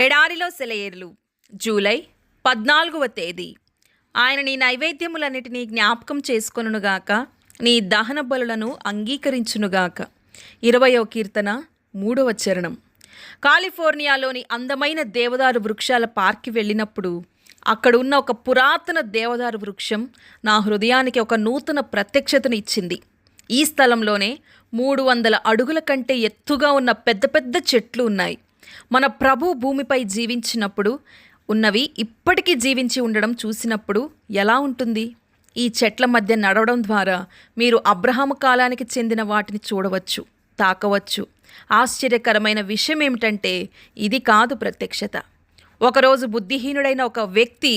ఎడారిలో సెలయేర్లు జూలై 14వ తేదీ. ఆయన నీ నైవేద్యములన్నిటినీ జ్ఞాపకం చేసుకొనుగాక, నీ దహన బలులను అంగీకరించునుగాక. 20వ కీర్తన 3వ చరణం. కాలిఫోర్నియాలోని అందమైన దేవదారు వృక్షాల పార్క్కి వెళ్ళినప్పుడు అక్కడ ఉన్న ఒక పురాతన దేవదారు వృక్షం నా హృదయానికి ఒక నూతన ప్రత్యక్షతను ఇచ్చింది. ఈ స్థలంలోనే 300 అడుగుల కంటే ఎత్తుగా ఉన్న పెద్ద పెద్ద చెట్లు ఉన్నాయి. మన ప్రభు భూమిపై జీవించినప్పుడు ఉన్నవి ఇప్పటికీ జీవించి ఉండడం చూసినప్పుడు ఎలా ఉంటుంది? ఈ చెట్ల మధ్య నడవడం ద్వారా మీరు అబ్రహాము కాలానికి చెందిన వాటిని చూడవచ్చు, తాకవచ్చు. ఆశ్చర్యకరమైన విషయం ఏమిటంటే ఇది కాదు ప్రత్యక్షత. ఒకరోజు బుద్ధిహీనుడైన ఒక వ్యక్తి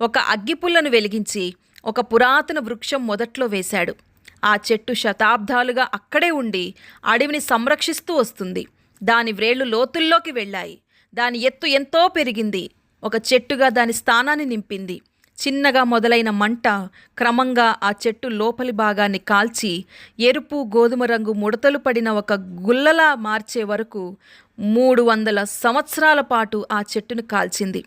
ఒక అగ్గిపుల్లను వెలిగించి ఒక పురాతన వృక్షం మొదట్లో వేశాడు. ఆ చెట్టు శతాబ్దాలుగా అక్కడే ఉండి అడవిని సంరక్షిస్తూ వస్తుంది. దాని వ్రేళ్లు లోతుల్లోకి వెళ్ళాయి. దాని ఎత్తు ఎంతో పెరిగింది. ఒక చెట్టుగా దాని స్థానాన్ని నింపింది. చిన్నగా మొదలైన మంట క్రమంగా ఆ చెట్టు లోపలి భాగాన్ని కాల్చి ఎరుపు గోధుమ రంగు ముడతలు పడిన ఒక గుల్లలా మార్చే వరకు 300 సంవత్సరాల పాటు ఆ చెట్టును కాల్చింది.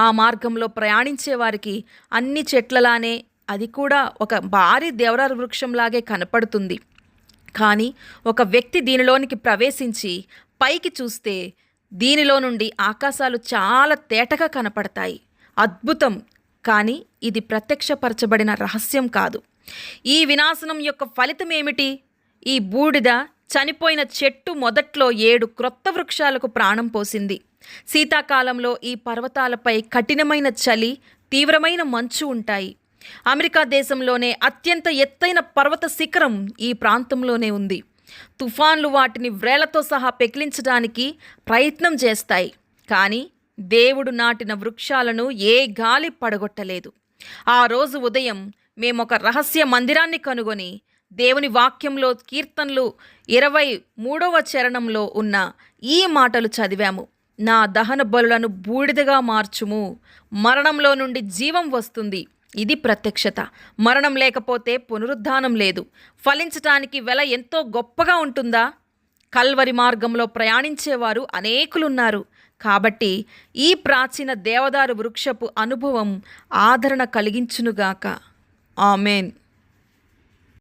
ఆ మార్గంలో ప్రయాణించే వారికి అన్ని చెట్లలానే అది కూడా ఒక భారీ దేవదారు వృక్షంలాగే కనపడుతుంది. కానీ ఒక వ్యక్తి దీనిలోనికి ప్రవేశించి పైకి చూస్తే దీనిలో నుండి ఆకాశాలు చాలా తేటగా కనపడతాయి. అద్భుతం. కానీ ఇది ప్రత్యక్షపరచబడిన రహస్యం కాదు. ఈ వినాశనం యొక్క ఫలితం ఏమిటి? ఈ బూడిద చనిపోయిన చెట్టు మొదట్లో 7 క్రొత్త వృక్షాలకు ప్రాణం పోసింది. శీతాకాలంలో ఈ పర్వతాలపై కఠినమైన చలి, తీవ్రమైన మంచు ఉంటాయి. అమెరికా దేశంలోనే అత్యంత ఎత్తైన పర్వత శిఖరం ఈ ప్రాంతంలోనే ఉంది. తుఫాన్లు వాటిని వ్రేళ్లతో సహా పెకిలించడానికి ప్రయత్నం చేస్తాయి. కానీ దేవుడు నాటిన వృక్షాలను ఏ గాలి పడగొట్టలేదు. ఆ రోజు ఉదయం మేమొక రహస్య మందిరాన్ని కనుగొని దేవుని వాక్యంలో కీర్తనలు 23వ చరణంలో ఉన్న ఈ మాటలు చదివాము. నా దహన బలులను బూడిదగా మార్చుము, మరణంలో నుండి జీవం వస్తుంది. ఇది ప్రత్యక్షత. మరణం లేకపోతే పునరుద్ధానం లేదు. ఫలించటానికి వెల ఎంతో గొప్పగా ఉంటుందా? కల్వరి మార్గంలో ప్రయాణించేవారు అనేకులున్నారు. కాబట్టి ఈ ప్రాచీన దేవదారు వృక్షపు అనుభవం ఆదరణ కలిగించునుగాక. ఆమెన్.